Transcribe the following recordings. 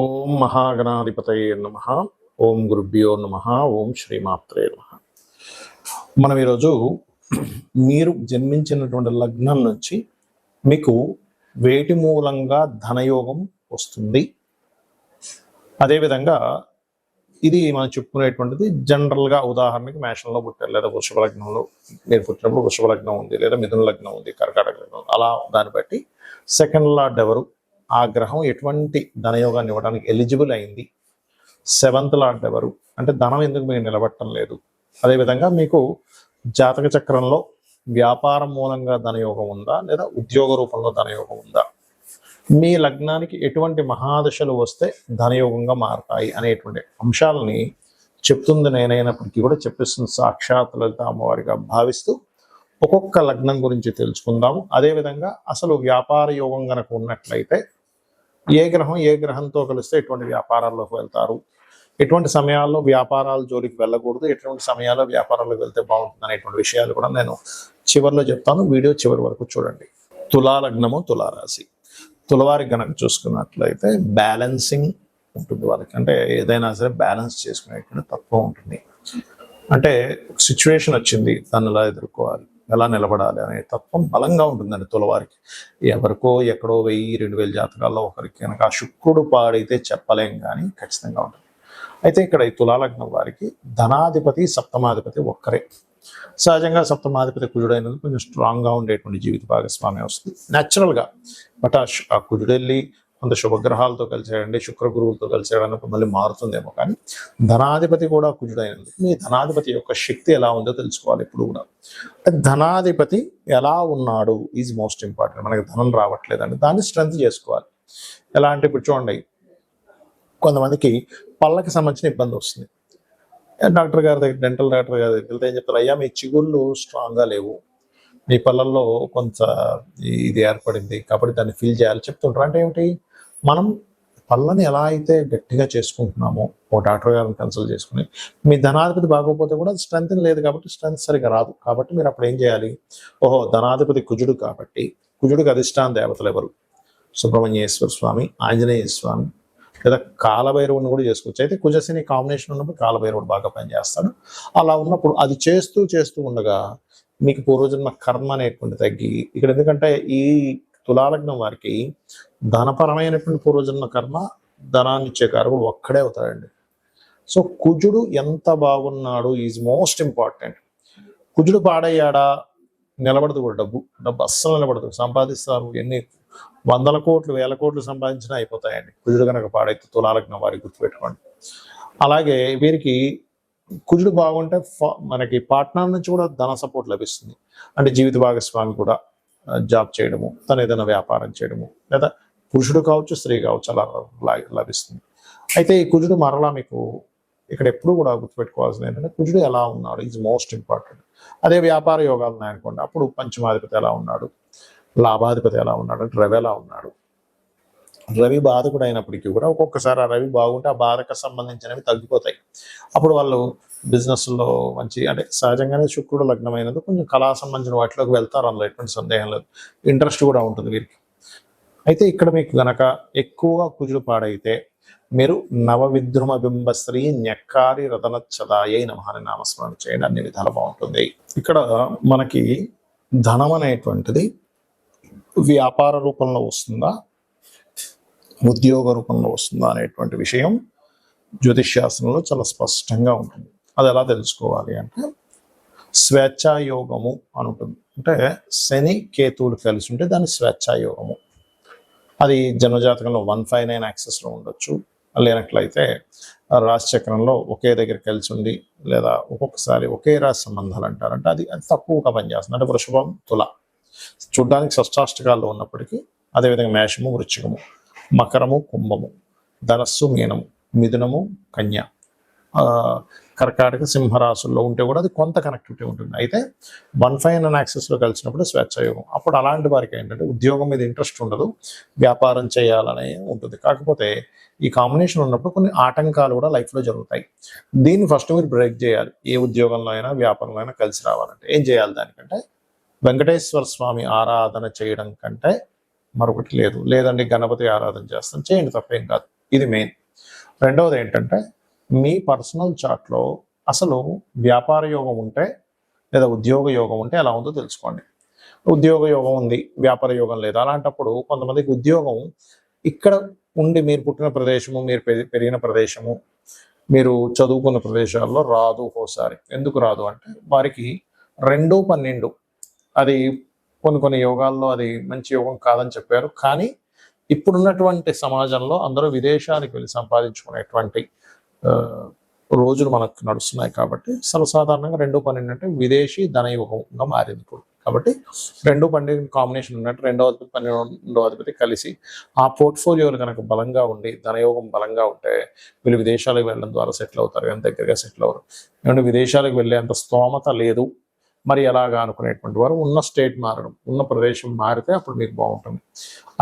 ఓం మహాగణాధిపతయే నమః. ఓం గురుభ్యో నమః. ఓం శ్రీమాత్రే నమః. మనం ఈరోజు మీరు జన్మించినటువంటి లగ్నం నుంచి మీకు వేటి మూలంగా ధనయోగం వస్తుంది, అదేవిధంగా ఇది మనం చెప్పుకునేటువంటిది జనరల్గా. ఉదాహరణకి మేషంలో పుట్టారు, లేదా వృషభ లగ్నంలో మీరు పుట్టినప్పుడు వృషభ లగ్నం ఉంది, లేదా మిథున లగ్నం ఉంది, కర్కాటక లగ్నం, అలా దాన్ని బట్టి సెకండ్ లార్డ్ ఎవరు, ఆ గ్రహం ఎటువంటి ధనయోగాన్ని ఇవ్వడానికి ఎలిజిబుల్ అయింది, సెవెంత్ లార్డ్ ఎవరు, అంటే ధనం ఎందుకు మీరు నిలబట్టడం లేదు, అదేవిధంగా మీకు జాతక చక్రంలో వ్యాపారం మూలంగా ధనయోగం ఉందా, లేదా ఉద్యోగ రూపంలో ధనయోగం ఉందా, మీ లగ్నానికి ఎటువంటి మహాదశలు వస్తే ధనయోగంగా మారతాయి అనేటువంటి అంశాలని చెప్తుంది నేనైనప్పటికీ కూడా చెప్పిస్తుంది సాక్షాత్ లలిత అమ్మవారిగా భావిస్తూ ఒక్కొక్క లగ్నం గురించి తెలుసుకుందాము. అదేవిధంగా అసలు వ్యాపార యోగం కనుక ఉన్నట్లయితే ఏ గ్రహం ఏ గ్రహంతో కలిస్తే ఎటువంటి వ్యాపారాల్లోకి వెళ్తారు, ఎటువంటి సమయాల్లో వ్యాపారాల జోలికి వెళ్ళకూడదు, ఎటువంటి సమయాల్లో వ్యాపారాలకు వెళ్తే బాగుంటుంది అనేటువంటి విషయాలు కూడా నేను చివరిలో చెప్తాను. వీడియో చివరి వరకు చూడండి. తులా లగ్నము, తులారాశి. తులవారికి కనుక చూసుకున్నట్లయితే బ్యాలెన్సింగ్ ఉంటుంది వాళ్ళకి, అంటే ఏదైనా సరే బ్యాలెన్స్ చేసుకునేటువంటి తత్వం ఉంటుంది. అంటే సిచ్యువేషన్ వచ్చింది, దాన్ని ఎలా ఎదుర్కోవాలి, ఎలా నిలబడాలి అనే తత్వం బలంగా ఉంటుందండి తులవారికి. ఎవరికో ఎక్కడో 1000-2000 జాతకాల్లో ఒకరికి కనుక ఆ శుక్రుడు పాడైతే చెప్పలేం, కానీ ఖచ్చితంగా ఉంటుంది. అయితే ఇక్కడ ఈ తులాలగ్నం వారికి ధనాధిపతి సప్తమాధిపతి ఒక్కరే. సహజంగా సప్తమాధిపతి కుజుడైనది కొంచెం స్ట్రాంగ్గా ఉండేటువంటి జీవిత భాగస్వామ్యం వస్తుంది న్యాచురల్గా. బట్ ఆ కుజుడు వెళ్ళి కొంత శుభగ్రహాలతో కలిసేయండి, శుక్ర గురువులతో కలిసేయడానికి మళ్ళీ మారుతుందేమో, కానీ ధనాధిపతి కూడా కుజుడైనది. మీ ధనాధిపతి యొక్క శక్తి ఎలా ఉందో తెలుసుకోవాలి ఎప్పుడు కూడా. అంటే ధనాధిపతి ఎలా ఉన్నాడు ఈజ్ మోస్ట్ ఇంపార్టెంట్. మనకి ధనం రావట్లేదండి, దాన్ని స్ట్రెంత్ చేసుకోవాలి. ఎలా అంటే ఇప్పుడు చూడండి, కొంతమందికి పళ్ళకి సంబంధించిన ఇబ్బంది వస్తుంది. డాక్టర్ గారి దగ్గర, డెంటల్ డాక్టర్ గారి దగ్గరికి వెళ్తే ఏం చెప్తారు, అయ్యా మీ చిగుళ్ళు స్ట్రాంగ్గా లేవు, మీ పళ్ళల్లో కొంత ఇది ఏర్పడింది కాబట్టి దాన్ని ఫీల్ చేయాలి చెప్తుంటారు. అంటే ఏమిటి, మనం పళ్ళని ఎలా అయితే గట్టిగా చేసుకుంటున్నామో ఓ డాక్టర్ గారిని కన్సల్ట్ చేసుకుని, మీ ధనాధిపతి బాగోకపోతే కూడా స్ట్రెంత్ లేదు కాబట్టి స్ట్రెంత్ సరిగా రాదు. కాబట్టి మీరు అప్పుడు ఏం చేయాలి, ఓహో ధనాధిపతి కుజుడు కాబట్టి కుజుడికి అధిష్టాన దేవతలు ఎవరు, సుబ్రహ్మణ్యేశ్వర స్వామి, ఆంజనేయ స్వామి, లేదా కాలభైరవుని కూడా చేసుకోవచ్చు. అయితే కుజశని కాంబినేషన్ ఉన్నప్పుడు కాలభైరవుడు బాగా పనిచేస్తాడు. అలా ఉన్నప్పుడు అది చేస్తూ ఉండగా మీకు పూర్వజన్మ కర్మ అనేటువంటి తగ్గి, ఇక్కడ ఎందుకంటే ఈ తులాలగ్నం వారికి ధనపరమైనటువంటి పూర్వజన్మ కర్మ, ధనాన్ని ఇచ్చే కారకుడు ఒక్కడే అవుతాడండి. సో కుజుడు ఎంత బాగున్నాడు ఈజ్ మోస్ట్ ఇంపార్టెంట్. కుజుడు పాడయ్యాడా నిలబడదు కూడా, డబ్బు అస్సలు నిలబడదు. సంపాదిస్తారు, ఎన్ని 100 కోట్లు 1000 కోట్లు సంపాదించినా అయిపోతాయండి కుజుడు కనుక పాడైతే. తులాలగ్నం వారికి గుర్తుపెట్టుకోండి. అలాగే వీరికి కుజుడు బాగుంటే మనకి పార్ట్నర్ నుంచి కూడా ధన సపోర్ట్ లభిస్తుంది. అంటే జీవిత భాగస్వామి కూడా జాబ్ చేయడము, తను ఏదైనా వ్యాపారం చేయడము, లేదా పురుషుడు కావచ్చు స్త్రీ కావచ్చు, అలా లభిస్తుంది. అయితే ఈ కుజుడు మరలా మీకు ఇక్కడ ఎప్పుడు కూడా గుర్తుపెట్టుకోవాల్సింది ఏంటంటే కుజుడు ఎలా ఉన్నాడు ఈజ్ మోస్ట్ ఇంపార్టెంట్. అదే వ్యాపార యోగాలు ఉన్నాయనుకోండి, అప్పుడు పంచమాధిపతి ఎలా ఉన్నాడు, లాభాధిపతి ఎలా ఉన్నాడు, రవి ఎలా ఉన్నాడు. రవి బాధకుడు అయినప్పటికీ కూడా ఒక్కొక్కసారి ఆ రవి బాగుంటే ఆ బాధకు సంబంధించినవి తగ్గిపోతాయి. అప్పుడు వాళ్ళు బిజినెస్లో మంచి, అంటే సహజంగానే శుక్రుడు లగ్నమైనది కొంచెం కళా సంబంధించిన వాటిలోకి వెళ్తారు, అందులో ఎటువంటి సందేహం లేదు. ఇంట్రెస్ట్ కూడా ఉంటుంది వీరికి. అయితే ఇక్కడ మీకు గనక ఎక్కువగా కుజుడు పాడైతే మీరు నవవిద్రుమ బింబశ్రీ న్యక్కారి రతనచ్చదాయై నమః అని నామస్మరణ చేయండి, అన్ని విధాలు బాగుంటుంది. ఇక్కడ మనకి ధనం అనేటువంటిది వ్యాపార రూపంలో వస్తుందా, ఉద్యోగ రూపంలో వస్తుందా అనేటువంటి విషయం జ్యోతిష్శాస్త్రంలో చాలా స్పష్టంగా ఉంటుంది. అది ఎలా తెలుసుకోవాలి అంటే స్వేచ్ఛాయోగము అని ఉంటుంది. అంటే శని కేతువులు కలిసి ఉంటే దాన్ని స్వేచ్ఛాయోగము. అది జన్మజాతకంలో 159 యాక్సెస్లో ఉండొచ్చు, లేనట్లయితే రాశిచక్రంలో ఒకే దగ్గర కలిసి ఉండి, లేదా ఒక్కొక్కసారి ఒకే రాశి సంబంధాలు అంటారంటే అది తక్కువగా పనిచేస్తుంది. అంటే వృషభం తుల చూడ్డానికి షష్టాష్టకాల్లో ఉన్నప్పటికీ, అదేవిధంగా మేషము వృశ్చికము, మకరము కుంభము, ధనస్సు మీనము, మిథునము కన్య, కర్కాటక సింహరాశుల్లో ఉంటే కూడా అది కొంత కనెక్టివిటీ ఉంటుంది. అయితే 159 యాక్సెస్లో కలిసినప్పుడు స్వేచ్ఛాయోగం. అప్పుడు అలాంటి వారికి ఏంటంటే ఉద్యోగం మీద ఇంట్రెస్ట్ ఉండదు, వ్యాపారం చేయాలనే ఉంటుంది. కాకపోతే ఈ కాంబినేషన్ ఉన్నప్పుడు కొన్ని ఆటంకాలు కూడా లైఫ్లో జరుగుతాయి. దీన్ని ఫస్ట్ మీరు బ్రేక్ చేయాలి. ఏ ఉద్యోగంలో అయినా వ్యాపారంలో అయినా కలిసి రావాలంటే ఏం చేయాలి, దానికంటే వెంకటేశ్వర స్వామి ఆరాధన చేయడం కంటే మరొకటి లేదు. లేదండి గణపతి ఆరాధన చేస్తాం, చేయండి, తప్పేం కాదు. ఇది మెయిన్. రెండవది ఏంటంటే మీ పర్సనల్ చార్ట్లో అసలు వ్యాపార యోగం ఉంటే లేదా ఉద్యోగ యోగం ఉంటే ఎలా ఉందో తెలుసుకోండి. ఉద్యోగ యోగం ఉంది, వ్యాపార యోగం లేదు. అలాంటప్పుడు కొంతమందికి ఉద్యోగం ఇక్కడ ఉండి మీరు పుట్టిన ప్రదేశము, మీరు పెరిగిన ప్రదేశము, మీరు చదువుకున్న ప్రదేశాల్లో రాదు ఒకసారి. ఎందుకు రాదు అంటే వారికి 2-12 అది కొన్ని యోగాల్లో అది మంచి యోగం కాదని చెప్పారు. కానీ ఇప్పుడున్నటువంటి సమాజంలో అందరూ విదేశాలకు వెళ్ళి సంపాదించుకునేటువంటి రోజులు మనకు నడుస్తున్నాయి. కాబట్టి సర్వసాధారణంగా 2-12 అంటే విదేశీ ధనయోగంగా మారింది ఇప్పుడు. కాబట్టి 2-12 కాంబినేషన్ ఉన్నట్టు 2వ అధిపతి 12వ అధిపతి కలిసి ఆ పోర్ట్ఫోలియోలు కనుక బలంగా ఉండి ధనయోగం బలంగా ఉంటే వీళ్ళు విదేశాలకు వెళ్ళడం ద్వారా సెటిల్ అవుతారు, కానీ దగ్గరగా సెటిల్ అవ్వరు. ఎందుకంటే విదేశాలకు వెళ్ళే అంత స్తోమత లేదు మరి ఎలాగా అనుకునేటువంటి వారు ఉన్న స్టేట్ మారడం, ఉన్న ప్రదేశం మారితే అప్పుడు మీకు బాగుంటుంది.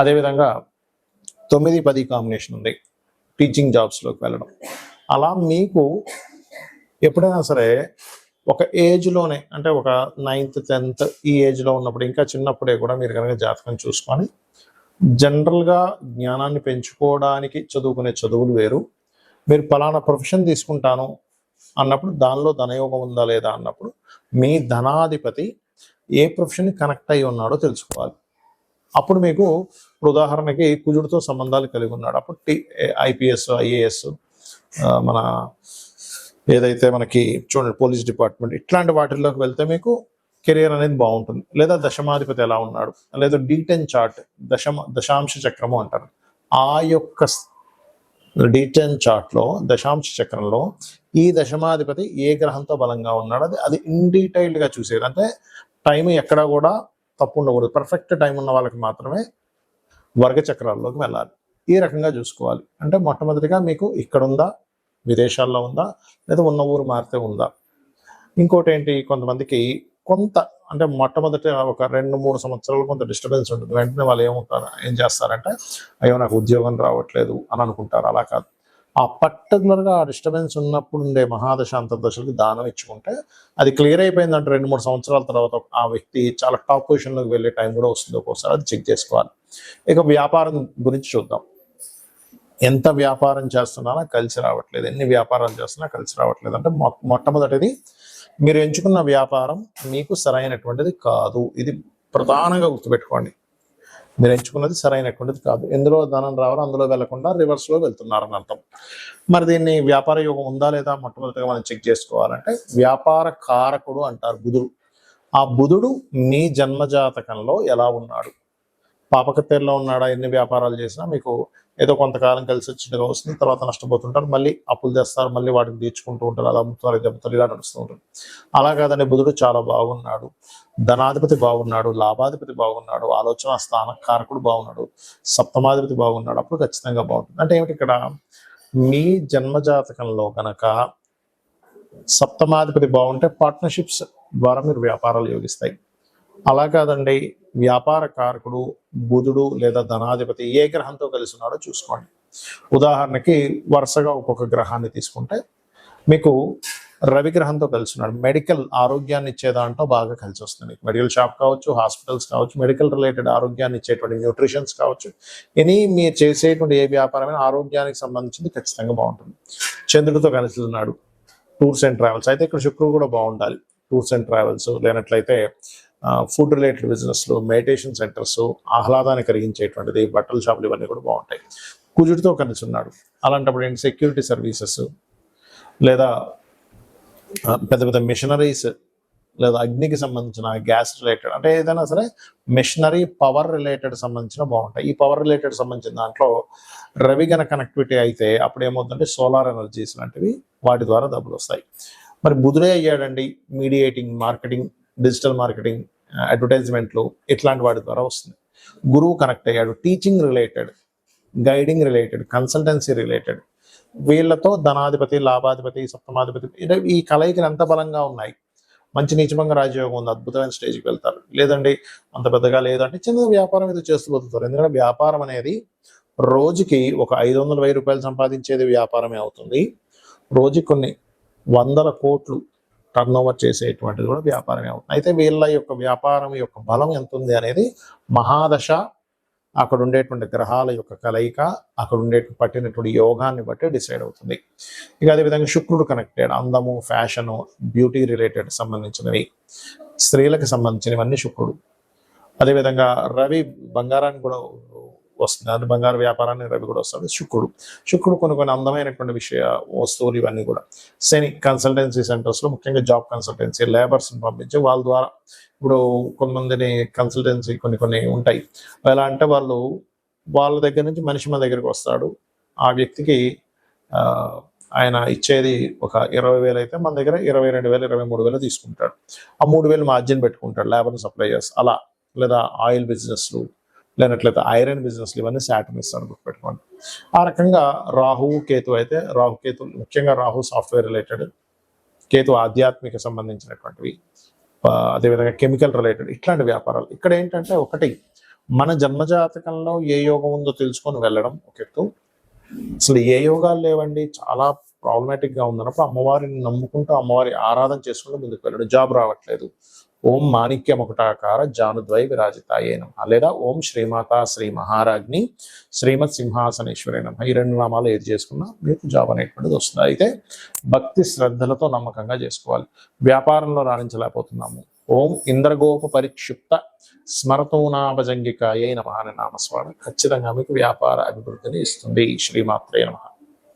అదేవిధంగా 9-10 కాంబినేషన్ ఉంది, టీచింగ్ జాబ్స్లోకి వెళ్ళడం. అలా మీకు ఎప్పుడైనా సరే ఒక ఏజ్లోనే అంటే ఒక 9th 10th ఈ ఏజ్లో ఉన్నప్పుడు, ఇంకా చిన్నప్పుడే కూడా మీరు కనుక జాతకం చూసుకొని జనరల్గా జ్ఞానాన్ని పెంచుకోవడానికి చదువుకునే చదువులు వేరు. మీరు పలానా ప్రొఫెషన్ తీసుకుంటాను అన్నప్పుడు దానిలో ధనయోగం ఉందా లేదా అన్నప్పుడు మీ ధనాధిపతి ఏ ప్రొఫెషన్కి కనెక్ట్ అయి ఉన్నాడో తెలుసుకోవాలి. అప్పుడు మీకు ఉదాహరణకి కుజుడితో సంబంధాలు కలిగి ఉన్నాడు, అప్పుడు IPS IAS మన ఏదైతే మనకి చూడండి పోలీస్ డిపార్ట్మెంట్ ఇట్లాంటి వాటిల్లోకి వెళ్తే మీకు కెరియర్ అనేది బాగుంటుంది. లేదా దశమాధిపతి ఎలా ఉన్నాడు, లేదా D10 చార్ట్ దశాంశ చక్రము అంటారు. ఆ యొక్క D10 చార్ట్లో దశాంశ చక్రంలో ఈ దశమాధిపతి ఏ గ్రహంతో బలంగా ఉన్నాడు అది ఇన్ డీటెయిల్డ్గా చూసేది. అంటే టైం ఎక్కడా కూడా తప్పు ఉండకూడదు. పర్ఫెక్ట్ టైం ఉన్న వాళ్ళకి మాత్రమే వర్గ చక్రాల్లోకి వెళ్ళాలి. ఈ రకంగా చూసుకోవాలి. అంటే మొట్టమొదటిగా మీకు ఇక్కడ ఉందా, విదేశాల్లో ఉందా, లేదా ఉన్న ఊరు మారితే ఉందా. ఇంకోటి ఏంటి, కొంతమందికి కొంత అంటే మొట్టమొదటి ఒక 2-3 సంవత్సరాలు కొంత డిస్టర్బెన్స్ ఉంటుంది. వెంటనే వాళ్ళు ఏం చేస్తారంటే అయ్యో నాకు ఉద్యోగం రావట్లేదు అని అనుకుంటారు. అలా కాదు, ఆ పర్టికులర్గా ఆ డిస్టర్బెన్స్ ఉన్నప్పుడు ఉండే మహాదశ అంతర్దశలకి దానం ఇచ్చుకుంటే అది క్లియర్ అయిపోయిందంటే 2-3 సంవత్సరాల తర్వాత ఆ వ్యక్తి చాలా టాప్ పొజిషన్లోకి వెళ్ళే టైం కూడా వస్తుంది. ఒక్కోసారి అది చెక్ చేసుకోవాలి. ఇక వ్యాపారం గురించి చూద్దాం. ఎంత వ్యాపారం చేస్తున్నానో కలిసి రావట్లేదు, ఎన్ని వ్యాపారాలు చేస్తున్నా కలిసి రావట్లేదు అంటే మొట్టమొదటిది మీరు ఎంచుకున్న వ్యాపారం మీకు సరైనటువంటిది కాదు. ఇది ప్రధానంగా గుర్తుపెట్టుకోండి. మీరు ఎంచుకున్నది సరైనటువంటిది కాదు. ఎందులో ధనం రావాలో అందులో వెళ్లకుండా రివర్స్లో వెళ్తున్నారని అర్థం. మరి దీన్ని వ్యాపార యోగం ఉందా లేదా మొట్టమొదటిగా మనం చెక్ చేసుకోవాలంటే వ్యాపార కారకుడు అంటారు బుధుడు. ఆ బుధుడు మీ జన్మజాతకంలో ఎలా ఉన్నాడు, పాపకత్తేరులో ఉన్నాడా, ఎన్ని వ్యాపారాలు చేసినా మీకు ఏదో కొంతకాలం కలిసి వచ్చినట్టుగా వస్తుంది, తర్వాత నష్టపోతుంటారు, మళ్ళీ అప్పులు తెస్తారు, మళ్ళీ వాటిని తీర్చుకుంటూ ఉంటారు, అలా అమ్ముతారు దెబ్బతారు, ఇలా నడుస్తూ ఉంటుంది. అలా కాదని బుధుడు చాలా బాగున్నాడు, ధనాధిపతి బాగున్నాడు, లాభాధిపతి బాగున్నాడు, ఆలోచన స్థాన కారకుడు బాగున్నాడు, సప్తమాధిపతి బాగున్నాడు, అప్పుడు ఖచ్చితంగా బాగుంటుంది. అంటే ఏమిటి, ఇక్కడ మీ జన్మజాతకంలో కనుక సప్తమాధిపతి బాగుంటే పార్ట్నర్షిప్స్ ద్వారా మీరు వ్యాపారాలు యోగిస్తాయి. అలా కాదండి, వ్యాపార కారకుడు బుధుడు లేదా ధనాధిపతి ఏ గ్రహంతో కలిసి ఉన్నాడో చూసుకోండి. ఉదాహరణకి వరుసగా ఒక్కొక్క గ్రహాన్ని తీసుకుంటే మీకు రవి గ్రహంతో కలిసి ఉన్నాడు, మెడికల్ ఆరోగ్యాన్ని ఇచ్చే దాంట్లో బాగా కలిసి వస్తుంది. మెడికల్ షాప్ కావచ్చు, హాస్పిటల్స్ కావచ్చు, మెడికల్ రిలేటెడ్ ఆరోగ్యాన్ని ఇచ్చేటువంటి న్యూట్రిషన్స్ కావచ్చు, మీరు చేసేటువంటి ఏ వ్యాపారమైన ఆరోగ్యానికి సంబంధించింది ఖచ్చితంగా బాగుంటుంది. చంద్రుడితో కలిసి ఉన్నాడు, టూర్స్ అండ్ ట్రావెల్స్, అయితే ఇక్కడ శుక్రుడు కూడా బాగుండాలి. టూర్స్ అండ్ ట్రావెల్స్ లేనట్లయితే ఫుడ్ రిలేటెడ్ బిజినెస్లు, మెడిటేషన్ సెంటర్స్, ఆహ్లాదాన్ని కలిగించేటువంటిది, బట్టల షాపులు, ఇవన్నీ కూడా బాగుంటాయి. కుజుడితో కలిసి ఉన్నాడు, అలాంటప్పుడు ఏంటి సెక్యూరిటీ సర్వీసెస్ లేదా పెద్ద పెద్ద మిషనరీస్ లేదా అగ్నికి సంబంధించిన గ్యాస్ రిలేటెడ్ అంటే ఏదైనా సరే మిషనరీ పవర్ రిలేటెడ్ సంబంధించిన బాగుంటాయి. ఈ పవర్ రిలేటెడ్ సంబంధించిన దాంట్లో రవి గన కనెక్టివిటీ అయితే అప్పుడు ఏమవుతుందంటే సోలార్ ఎనర్జీస్ లాంటివి వాటి ద్వారా డబ్బులు వస్తాయి. మరి బుధుడే అయ్యాడండి మీడియేటింగ్, మార్కెటింగ్, డిజిటల్ మార్కెటింగ్, అడ్వర్టైజ్మెంట్లు ఇట్లాంటి వాటి ద్వారా వస్తుంది. గురువు కనెక్ట్ అయ్యాడు, teaching related, guiding related, consultancy related, వీళ్ళతో ధనాధిపతి, లాభాధిపతి, సప్తమాధిపతి ఈ కలయికలు ఎంత బలంగా ఉన్నాయి. మంచి నీచభంగ రాజయోగం ఉంది, అద్భుతమైన స్టేజ్కి వెళ్తారు. లేదండి అంత పెద్దగా లేదంటే చిన్న వ్యాపారం ఏదో చేస్తూ పోతుంటారు. ఎందుకంటే వ్యాపారం అనేది రోజుకి ఒక 500,000 రూపాయలు సంపాదించేది వ్యాపారమే అవుతుంది. రోజుకి కొన్ని 100 కోట్లు టర్న్ ఓవర్ చేసేటువంటిది కూడా వ్యాపారమే అవుతుంది. అయితే వీళ్ళ యొక్క వ్యాపారం యొక్క బలం ఎంత ఉంది అనేది మహాదశ అక్కడ ఉండేటువంటి గ్రహాల యొక్క కలయిక, అక్కడ ఉండే పట్టినటువంటి యోగాన్ని బట్టి డిసైడ్ అవుతుంది. ఇక అదేవిధంగా శుక్రుడు కనెక్టెడ్, అందము, ఫ్యాషను, బ్యూటీ రిలేటెడ్ సంబంధించినవి, స్త్రీలకు సంబంధించినవన్నీ శుక్రుడు. అదేవిధంగా రవి బంగారాన్ని కూడా వస్తుంది, అది బంగారు వ్యాపారాన్ని రవి కూడా వస్తుంది. శుక్రుడు కొన్ని అందమైనటువంటి వస్తువులు ఇవన్నీ కూడా. శని కన్సల్టెన్సీ సెంటర్స్లో ముఖ్యంగా జాబ్ కన్సల్టెన్సీ, లేబర్స్ని పంపించి వాళ్ళ ద్వారా, ఇప్పుడు కొంతమందిని కన్సల్టెన్సీ కొన్ని ఉంటాయి, ఎలా అంటే వాళ్ళ దగ్గర నుంచి మనిషి మన దగ్గరికి వస్తాడు, ఆ వ్యక్తికి ఆయన ఇచ్చేది ఒక 20,000 అయితే మన దగ్గర 22,000 23,000 తీసుకుంటాడు. ఆ 3,000 మార్జిన్ పెట్టుకుంటాడు లేబర్ సప్లై చేసి అలా. లేదా ఆయిల్ బిజినెస్లు, లేనట్లయితే ఐరన్ బిజినెస్లు, ఇవన్నీ శాటర్న్ ఇస్తాడు, గుర్తుపెట్టుకోండి. ఆ రకంగా రాహువు కేతు అయితే, రాహుకేతు ముఖ్యంగా రాహు సాఫ్ట్వేర్ రిలేటెడ్, కేతు ఆధ్యాత్మిక సంబంధించినటువంటివి, అదేవిధంగా కెమికల్ రిలేటెడ్ ఇట్లాంటి వ్యాపారాలు. ఇక్కడ ఏంటంటే ఒకటి, మన జన్మజాతకంలో ఏ యోగం ఉందో తెలుసుకొని వెళ్ళడం ఒక ఎత్తు. అసలు ఏ యోగాలు లేవండి, చాలా ప్రాబ్లమాటిక్గా ఉందన్నప్పుడు అమ్మవారిని నమ్ముకుంటూ అమ్మవారి ఆరాధన చేసుకుంటూ ముందుకు వెళ్ళడం. జాబ్ రావట్లేదు, ఓం మాణిక్యముకుటాకార జానుద్వై విరాజితాయే నమః, లేదా ఓం శ్రీమాత శ్రీ మహారాజ్ని శ్రీమత్ సింహాసనేశ్వరి నమః. ఈ 2 నామాలు ఏది చేసుకున్నా మీకు జాబ్ అనేటువంటిది వస్తుంది. అయితే భక్తి శ్రద్ధలతో నమ్మకంగా చేసుకోవాలి. వ్యాపారంలో రాణించలేకపోతున్నాము, ఓం ఇంద్రగోప పరిక్షిప్త స్మరతోనాభజంగికాయే నమః అనే నామస్మరణ ఖచ్చితంగా మీకు వ్యాపార అభివృద్ధిని ఇస్తుంది. శ్రీమాత్రే నమః.